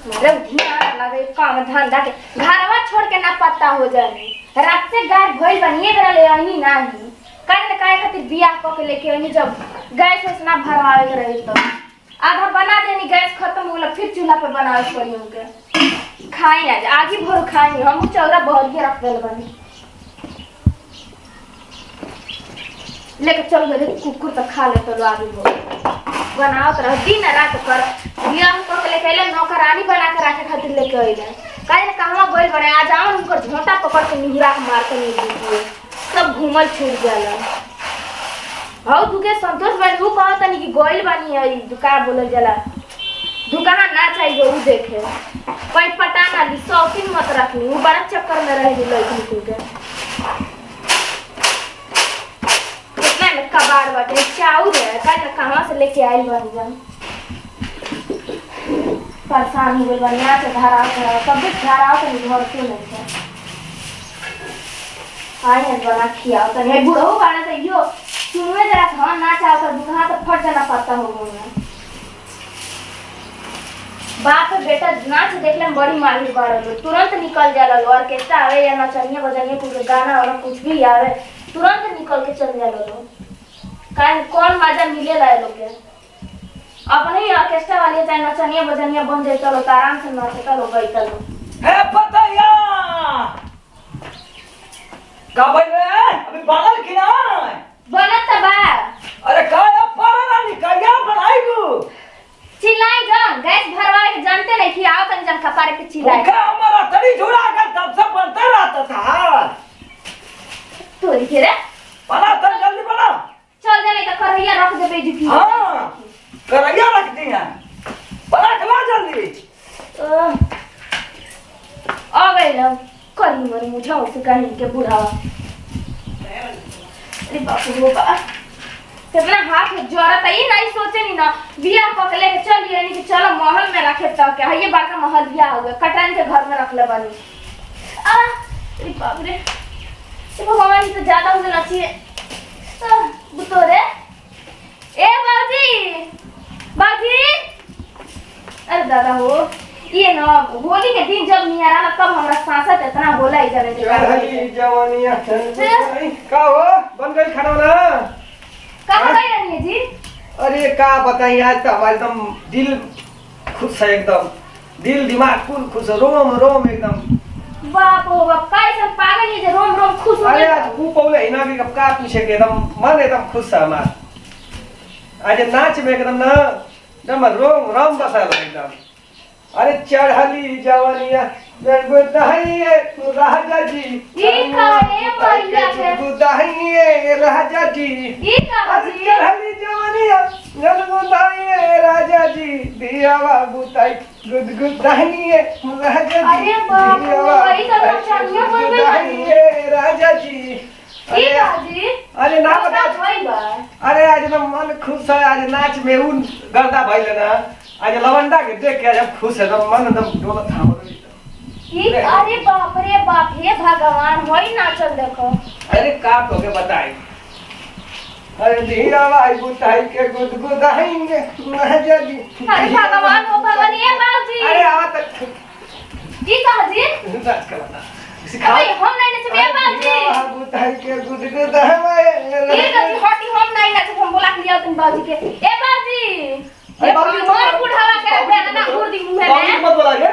मेरे ध्यान लगे काम धंधा के घरवा छोड़ के ना पता हो जाए रात से गाय भइल बनिए करा ले आनी नाही काहे काहे खातिर बियाह क के लेके आनी जब गैस उस ना भरवावे के रही तो आधा बना देनी गैस खत्म हो गला फिर चूल्हा पे बनावे पड़ी हमके खाई आज आगे भर खाई हम चौरा बहर के रख देल बनी लेके चल गए कुकुर तो खा ले तो आगे भर बनाओ तो दिन रात कर बियाह क के लेके आइले नौकरानी बना के रखे खातिर लेके आइले काहे ना कहवा गोइल बने आ जाओ उनकर झोंटा पकड़ के निहुरा के मार के नहीं दीजिए सब घूमल छूट जाला हाउ दुके संतोष भाई वो कहत तनी कि गोइल बानी है दुकान बोलल जाला दुकान ना चाहिए वो देखे कोई पता ना दी शौकीन मत रखनी वो बड़ा चक्कर में रह गई लड़की के इतना में कबाड़ बाटे चाउर है काहे ना कहां से लेके आइल बानी जा परेशान हो गई बनिया से घर आओ सब घर आओ तो घर क्यों नहीं है आई है बना खिया तो नहीं बूढ़ो गाना से यो सुनवे जरा खाना ना चाहो तो दुकान तो फट जाना पड़ता होगा बाप बेटा नाच देखले में बड़ी मालूम बाड़ो तुरंत निकल जाला लो ऑर्केस्ट्रा आवे या नचनिया बजनिया कुछ गाना और कुछ भी आवे तुरंत निकल के चल जाला लो काहे कौन मजा मिलेला लोग के अपने ही ऑर्केस्ट्रा वाले चाहे नचनिया बजनिया बन जाए चलो तो आराम से नाचता लो बैठा लो हे पतैया का बोल रहे हैं अभी बनल कि ना बनत बा अरे का अब पड़ा नहीं कहिया बनाई तू चिल्लाई जान गैस भरवा के जानते नहीं कि आओ तन जन कपारे पे चिल्लाई का हमारा तड़ी झुरा कर तब से बनता रहता था तोरी के रे बना तब जल्दी बना चल जाने का करैया रख दे बेजू की हां करैया रख दी है बना खला जल्दी आ गए ना करी मरी मुझे उसे कहीं के बुढ़ावा अरे बाप रे बाप कितना हाथ में जरूरत है ये नहीं सोचे नहीं ना बियाह क के लेके चलिए नहीं कि चलो महल में रखे तो क्या ये बड़का महल बियाह हो गया कटन के घर में रख ले बनी अरे बाप रे ये भगवान तो ज्यादा हो जाना चाहिए बुतो रे ए बाजी बाजी अरे दादा हो ये ना होली के दिन जब निया रहा तब हमरा सांसत इतना होला ही जाने के जवानिया का हो बन गई खाना ना कहां गई रही है जी अरे का बताई आज तो हमारे एकदम दिल खुश है एकदम दिल दिमाग कुल खुश रोम रोम एकदम बाप हो बाप कैसे पागल ये रोम रोम खुश हो अरे आज खूब बोले हिना भी कब का पूछे के एकदम मन एकदम खुश है हमारा आज नाच में एकदम ना एकदम रोम रोम बसा एकदम अरे चढ़ली जवानिया गुदाहिए राजा जी ई का है भैया के गुदाहिए राजा जी ई का अरे चढ़ली जवानिया गुदाहिए राजा जी दियावा गुताई गुदाहिए राजा जी अरे बाप रे वही तो नचनिया बोल रही गुदाहिए राजा जी ई का जी अरे ना बता भाई बा अरे आज ना मन खुश है आज नाच में उन गर्दा भइले ना आज लवंडा के देख के आज खुश है एकदम मन एकदम डोलत था अरे बाप रे बाप हे भगवान होई नाचल देखो अरे का तो के बताई अरे धीरा भाई बुताई के गुदगुदाएंगे महाजा जी अरे भगवान हो भगवान ये बाबूजी अरे आवा तक जी कहा जी नाच करना अबे हम नहीं नचे बे बाबूजी बुताई के गुदगुदाए ये कभी हटी हम नहीं नचे हम बोला के लिया तुम बाबूजी के ए बाबूजी अरे बाबूजी मोर बुढ़ावा के बेना ना उड़ दी मुंह बाबूजी में मत बोला के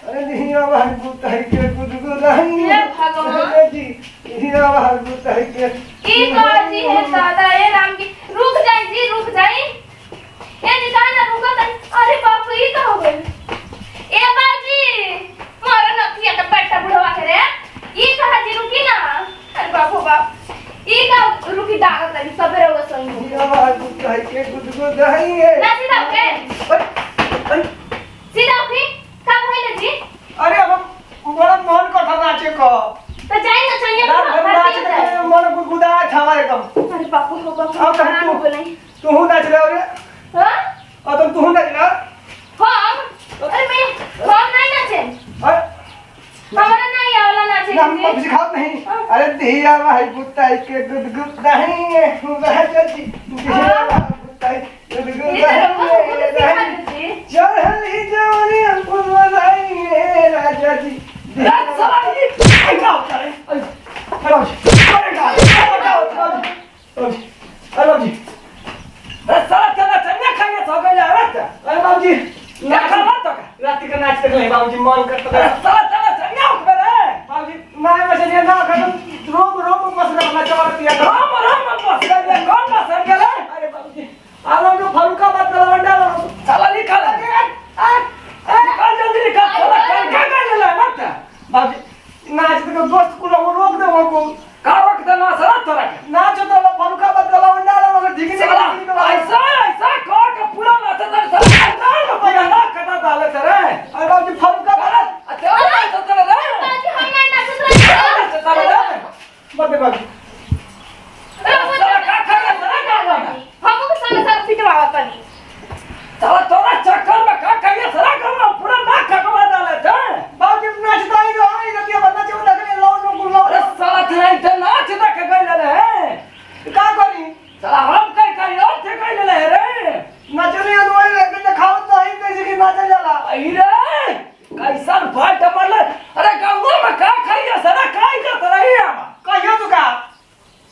अरे धीरा भाई बुताई के गुदगुदाएंगे हे भगवान जी धीरा भाई बुताई के ई कहा जी है दादा ए राम की रुक जाई जी रुक जाई ए जी कहां ना रुको तनी अरे बाप रे ई का हो गइल ए बाबूजी मोर नथिया के बेटा बुढ़वा के रे ई कहा जी रुकी ना अरे बाप हो बाप ई का रुकी डाग तनी सबेरे वो सही धीरा भाई बुताई के गुदगुदाएंगे ना सीधा के सीधा उठी का भइले जी अरे हम बड़ा मन कथा नाचे को तो जाई ना चाहिए नाच के मन गुदगुदा था एकदम अरे बाप हो बाप अब खाना तू बोले तू नाच रहे रे हां और तू नाच ना हम अरे मैं हम नहीं नाचे अरे हमारा नहीं आवला नाचे हम कुछ सिखाओ नहीं अरे धीरा भाई बुताई के गुदगुदाएंगे राजा जी धीरा भाई बुताई गुदगुदाएंगे चढ़ली जवानी हमको नाच देख ले बाबूजी मन करता है साला चला चलिया उठ रे बाबूजी ना वैसे ये ना खत्म रोम रोम बस रहा चौर दिया राम राम बस गए कौन बस गए अरे बाबूजी आलो जो फरुका बात लवंडा साला निकाल निकाल जल्दी निकाल साला क्या कर ले मत बाबूजी नाच के दोस्त को रोक दे वो का रोक दे ना साला तोरा नाच तो फरुका बात लवंडा ठीक साला ऐसा ऐसा को का पूरा नाच तर साला पूरा ना कटा डाले सर अरे बाबूजी फरुका बात तेरा नाच तर रे बाजी हम ना नाचत साला रे मत बाबूजी साला का कर साला का हम को साला साला पिटवावा तनी साला तोरा चक्कर में का करिए साला करना पूरा ना कटवा डाले थे बाबूजी नाचता ही रहा है रतिया बंदा चो लगे लो अरे साला तेरा इतना नाच देख गए ले का करी साला हम कहीं कहीं और थे कहीं ले रे नचने अनुवाई लगे दिखाओ नहीं कैसे कि नाच जाला अरे कैसा फाट मरल अरे गांव में का खाइए साला काई का तरह ही हम कहियो तू का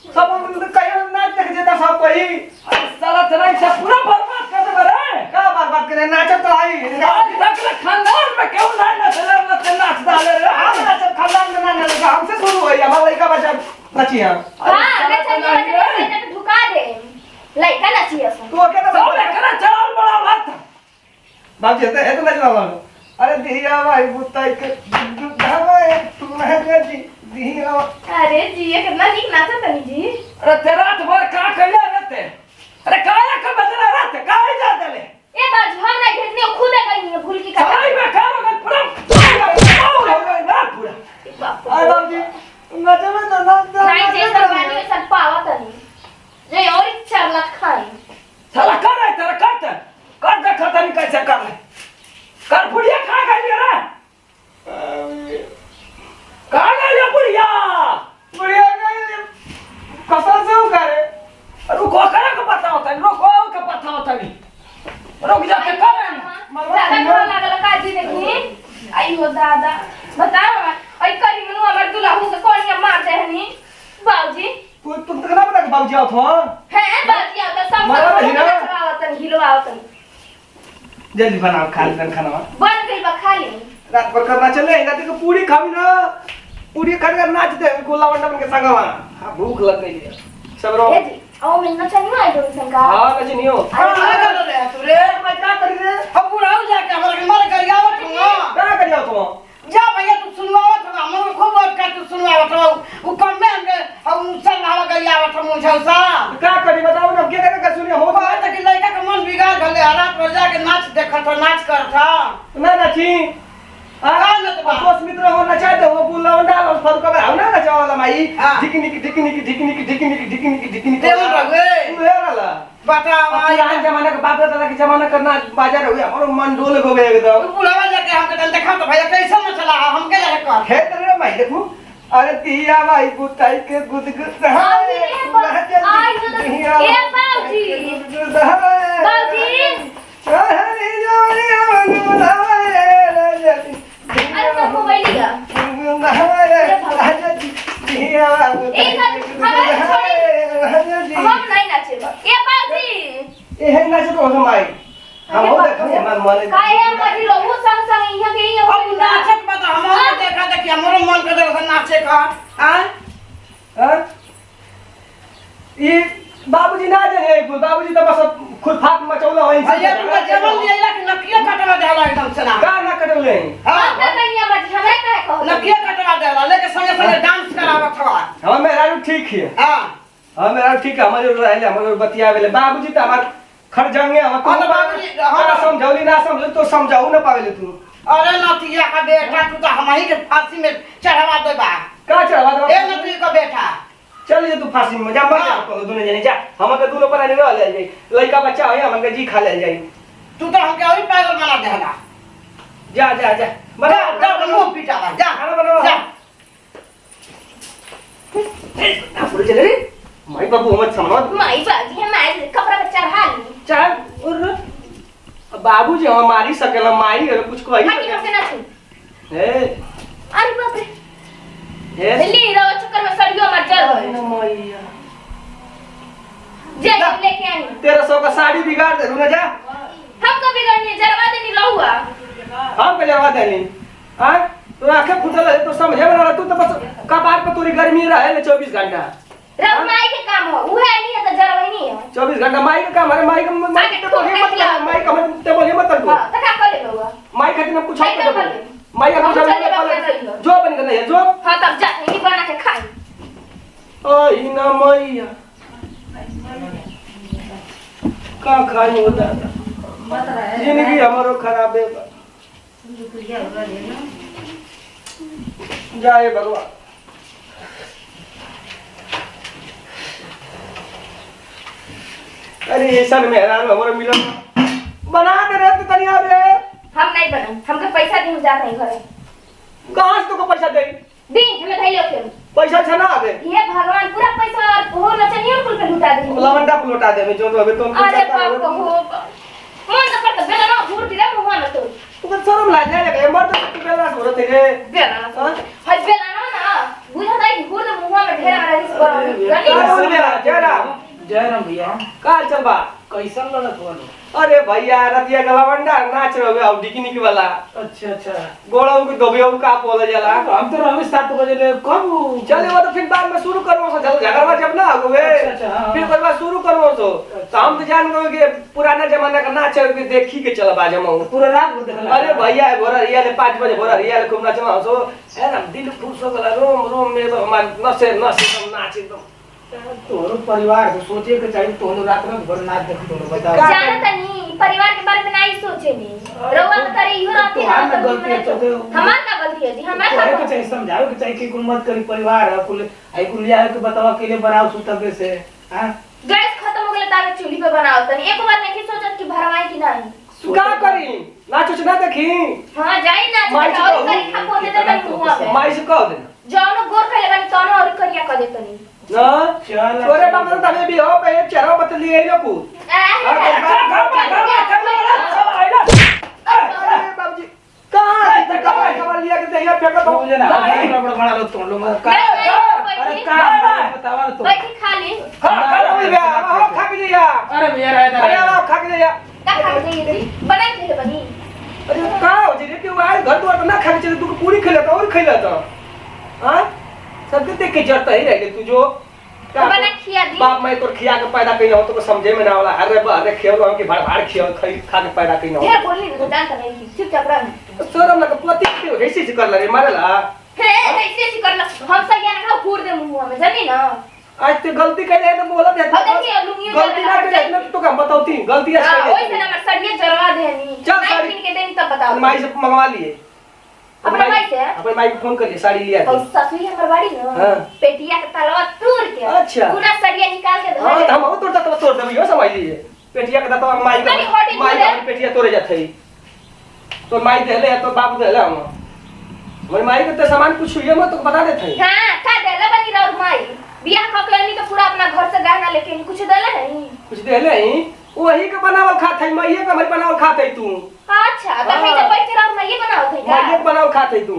सब कहियो नाच देख जेता सब कोई अरे साला तेरा इसे पूरा बर्बाद कर दे रे का बात करे नाच तो आई आज तक ले खानदान में क्यों नहीं नाच डाले रे हम नाच खानदान में ना नाच हमसे शुरू हुई हमारा लड़का बच्चा नची हां हां ले चलिए ढुका दे लइका नाची असन तू अकेला सब लेकर चलाल बड़ा बात बाबूजी है तो नाच रहा अरे दिया भाई बुताई के धावे महंगा जी दिया अरे जी ये कितना नीक नाचत तनी जी अरे तेरा तो भर का कइले रहते अरे काया का बदला रहते काहे जा देले ए बाज हम नहीं भेजने खुद गई भूल की का साई में का हो पूरा हो गए ना पूरा अरे बाबूजी नाच में तो नाच नहीं जे सरकारी में सब पावा तनी जे और चार लाख खाई साला कर रहा है तेरा कर देखा तनी कैसे कर ले कर बुढ़िया खा गई रे कहा गई बुढ़िया बढ़िया गई कसर से हो करे रुको करे का पता होता है रुको का पता होता नहीं रुक जाके करे दादा को लागल का जी देखी आई हो दादा बताओ आई करी मनु हमर दुल्हन के कोनिया मार देहनी बाबूजी तुम तो ना बता बाबूजी आओ तो है बाबूजी आ तो सब मारा रही ना? आवतन हिलवावतन जल्दी बनाओ खा लेना खाना बन गई बा खाली रात भर करना चले रात को पूरी खावी ना पूरी खा कर नाच दे गोला वंडा बन के संगवा हां भूख लग गई है सब रो ए जी आओ मिलना चाहिए आई डोंट थिंक हां कछ नहीं हो रे मैं क्या करी रे हम बुढ़ाऊ जाके हमारे मर गरियावत हो क्या करियो तुम जा भैया तू सुनवावत हो हमको खूब बात कर तू सुनवावत हो वो कम में हम चल हवा गरियावत हो मुझे सा क्या करी बताओ ना क्या करे का सुनिए हो बात है कि लड़का का मन बिगाड़ गले रात भर जाके नाच देखा था नाच कर था ना नाची दोस्त मित्र हो ना चाहते हो बुला वंडा और फल का हो ना चाह वाला माई ढिकनी देवन रगे तू है वाला बताओ पुराने जमाने का बाप दादा के जमाना करना बाजार हुई हमारा मन डोल हो गया एकदम बुढ़ावा जाके हमके देखा तो भैया कैसे न चला हमके जाके कर है तेरे माई देखो अरे तिया भाई गुताई के गुदगुद बाबूजी ए बाबूजी अरे सब मोबाइल लिया हम नहीं नाचे ए बाबूजी ए है नाचे तो हो माई हम हो देखो हमार मन काय है बाजी लोगो संग संग इहां के ही अब नाचत में तो हमारे देखा देखिए हमरो मन कर रहा नाचे का हां ये बाबूजी ना जाने बाबूजी तो बस खुद फाक मचौला होई भैया तुमका जवन लिया कि नकिया कटवा देला एकदम से ना का ना कटौले हां ना कनिया बाजी हमरा काहे कहो नकिया कटवा देला लेके संगे संगे डांस करावत हवा हम मेरा ठीक है हां हम मेरा ठीक है हमारे रहले हमारे बतियावेले बाबूजी तो हमार खरजंगे हम हाँ तो बाबूजी, हाँ हाँ समझौली ना समझ तो समझाऊ ना पावेले तू अरे नतिया का बेटा तू तो हम ही के फांसी में चढ़वा देबा का चढ़वा दो ए नतिया का बेटा चल जे तू फांसी में जा मर जा हाँ। तो दोनों जने जा हम के दोनों पर नहीं रह ले जाई लड़का बच्चा है हम के जी खा ले जाई तू तो हमके अभी पागल बना देला जा जा जा बना जा मुंह पिटावा जा खाना बनाओ जा ना पूरे चले रे माई बाबू मत समझ माई बाजी हम आज कपड़ा में चढ़ा ली चाहे और बाबूजी हम मारी सकेला माई अगर कुछ कही हटी हमसे ना छू ए अरे बाप रे ए दिल्ली रहो चक्कर में सड़ियो मर चल मैया जे लेके आई 1300 का साड़ी बिगाड़ दे ना जा हम कभी करनी जरवा देनी लहुआ हम के समझावा देनी हां तो आंखें फुटल है तो समझे बना तू तो बस कपार पे तोरी गर्मी रहे ले 24 घंटा रब माई के काम हो उ है नहीं है तो जरवई नहीं है 24 घंटा माई का काम है माई का तो बोलिए मत माई का मत ते बोलिए मत को हां तो का कर ले बउआ माई खातिर हम कुछ माई का कर ले माई का कुछ जो बन गई है जो हां तब जा नहीं बना के खाई ओई ना मैया का खाई हो दादा जिंदगी हमारो खराब है जाए भगवान अरे ऐसा मेहरान हमारा मिलन बना दे रहे तो तनिया रे हम नहीं बनन हमके पैसा दी हम जा नहीं घरे कहां से तुमको पैसा दे दिन हमें धैले के पैसा छना आबे ये भगवान पूरा पैसा और हो नचनियर कुल पे लुटा दे लवंडा को लौटा दे जो तो अबे तुम अरे बाप को हो मन तो करता बेला ना घूर दिला मुंह में तो तू तो शर्म लाज जाए लगे मर तो तू बेला हो रहे थे बेला ना हाय बेला ना बुझा दाई घूर दे मुंह में ढेर आ रही का जयरा जयराम भैया का चल बा कैसन लगत बोलो अरे भैया रतिया गलवंडा नाच रहे हो डिकनी के वाला अच्छा अच्छा गोड़ों की दोबियों का बोला जाला हम तो रमेश 7 बजे ले कब चले वो तो फिर बाद में शुरू करो सो झगड़वा जब ना होवे अच्छा, हाँ। फिर बाद में शुरू करो सो तो हम तो जान गए कि पुराना जमाना का नाच के देखी के चल बाजे हम पूरा रात भर देखला अरे भैया भोरा रिया ले 5 बजे भोरा रिया ले खूब नाचना सो एकदम दिल खुश हो गला रोम रोम में तो हमार नसे नसे एकदम नाच एकदम तोरो परिवार को सोचे के चाहिए तोनो रात में भर नाच देख तोनो बताओ जाना तनी परिवार के बारे में नहीं सोचे नी रउआ तो करे इहो रहती तो हमार ना तो गलती है तो हमार का गलती है जी हमार कहे का के चाहिए समझावे के चाहिए कि कुल मत करी परिवार है कुल आई कुल लिया के बतावा अकेले बनाओ सुतबे से हां गैस खत्म हो गेले तारे चूल्ही पे बनाओ तनी एक बार नहीं सोचत कि भरवाई कि नहीं का करी नाच ना देखी हां जाई ना माई से और कहो। करी खा पोते दे मुंह में माई से कह देना जौनो गोर खले बनी तौनो और करिया कर दे तनी ना चल तोरे बाप तो तबे भी हो पे चरो बतली है ना कुछ अरे बाबूजी कहां से कमाल लिया के दहिया फेंक दो मुझे ना बड़ा बड़ा लोग तुम लोग का अरे का बतावा तो बैठी खा ले हां खा लो भैया आओ खा के लिया अरे भैया रहता अरे आओ खा के लिया का खा के ये बना के दे बनी अरे का हो जी रे कि आए घर द्वार ना खा के चले तू पूरी खा लेता और खा लेता हां सब देख के जरता ही रह गए तू जो बना खिया दी बाप मैं तो खिया के पैदा कइना हो तो समझे में ना वाला अरे अरे खेल हो कि भाड़ भाड़ खिया खा के पैदा कइना ढेर बोलनी तो जानता नहीं चुपचाप रह हो शर्म ना पति के ऐसे से कर ले मारेला हे ऐसे कर लो हम सब ज्ञान का घूर दे मुंह में जानी ना आज ते गलती कइले तो बोला दे अब देखिए लुंगी गलती ना करे इतना तो काम बताओती गलती है ओए से ना सड़िए जरवा देनी चल, नहीं साड़ी। पीन के देनी तब बताओ माई से मंगवा लिए अपने माई से अपने माई को फोन कर लिए साड़ी लिया और ससुरी हमर बाड़ी ना हाँ। पेटिया के तलवा तोड़ के अच्छा। पूरा सड़िया निकाल के हां धर तो हम वो तोड़ देबी हो समझ लीजिए पेटिया के दतवा माई अरे हटी माई बोले। का पेटिया तोड़े जात है तो माई देले तो बाप देले हम हमारी माई के तो सामान कुछ हुई मत तो बता देते हैं हां का देला बनी रहो माई बियाह क के तो पूरा अपना घर से गहना लेके कुछ देला नहीं कुछ देले ही वही के बनावल खात है माईए के हमारी बनावल खात है तू अच्छा तो हाँ। हे जब बैठ के रहो मैं ये बनाओ थे माईए के का बनावल खात है तू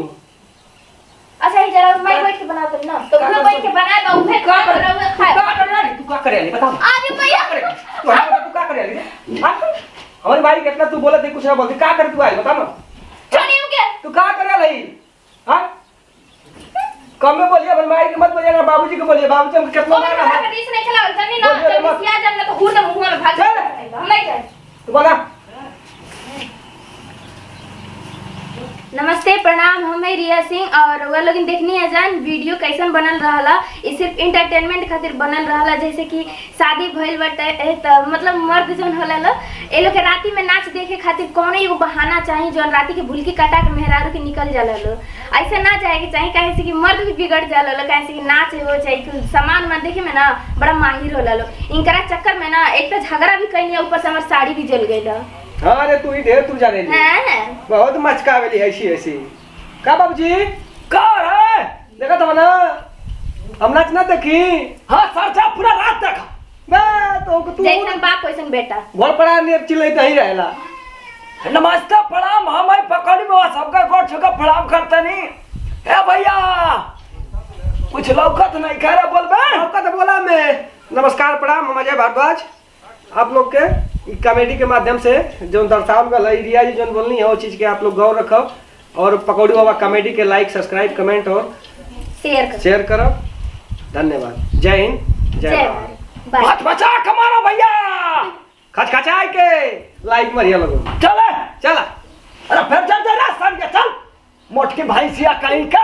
अच्छा ही जरा मैं बैठ के बनाओ थे ना तो वो बैठ के बनाए तो उहे खा रहो खाए तू का करे बता अरे भैया तू का करे हमारी माई कितना तू बोला थे कुछ ना बोलती का कर तू आई बता ना छोड़ी के तू का करे लई हां कम में बोलिए हमारी माई के मत बोलिए ना बाबूजी को बोलिए बाबूजी हमको कितना ओ मारा मेरा है कदीस नहीं खिलाओ जानी ना बोलिए जब मत। सिया जब ना तो घूर दे मुंह में भाग चल। हम नहीं जाए तू बोला नमस्ते प्रणाम हमें रिया सिंह और वो लोग देखनी है जान वीडियो कैसन बनल रहला ई सिर्फ एंटरटेनमेंट खातिर बनल रहला जैसे कि शादी भइल बटे त मतलब मर्द जोन होला लो ए लोग के राती में नाच देखे खातिर कौनो एगो बहाना चाहिए जोन राती के भूलकी काटा के मेहरारू के निकल जाला लो ऐसे ना जाए के चाहिए काहे से कि मर्द भी बिगड़ जाला लो काहे से कि नाच हो चाहिए कि सामान में देखे में ना बड़ा माहिर होला लो इनकरा चक्कर में ना एक तो झगड़ा भी कइनी ऊपर से हमार साड़ी भी जल गइल हां रे तू ही ढेर तू जाने ली हां बहुत मचकावेली ऐसी ऐसी का बाबूजी का है देखा तो ना हम नाच ना देखी हां सरचा पूरा रात देखा मैं तो तू जैसन बाप वैसन बेटा बोल पड़ा ने चिल्लाई तो ही रहला नमस्ते प्रणाम हम आई पकड़ी में सबका गोट छका प्रणाम करतनी ए भैया कुछ लौकत नहीं कह रहा बोलबे आपका तो बोला मैं नमस्कार प्रणाम हम अजय भारद्वाज आप लोग के कॉमेडी के माध्यम से जो दर्शावल गल रिया जी जो बोलनी है वो चीज के आप लोग गौर रखो और पकौड़ी बाबा कॉमेडी के लाइक सब्सक्राइब कमेंट और शेयर करो। धन्यवाद। जय हिंद जय भारत। बाय। हाथ बचा कमारो भैया। खचखचाई के लाइक मरिया लोगों। चले चला अरे फिर चल जा सर के चल मोटकी भैंसिया कहीं का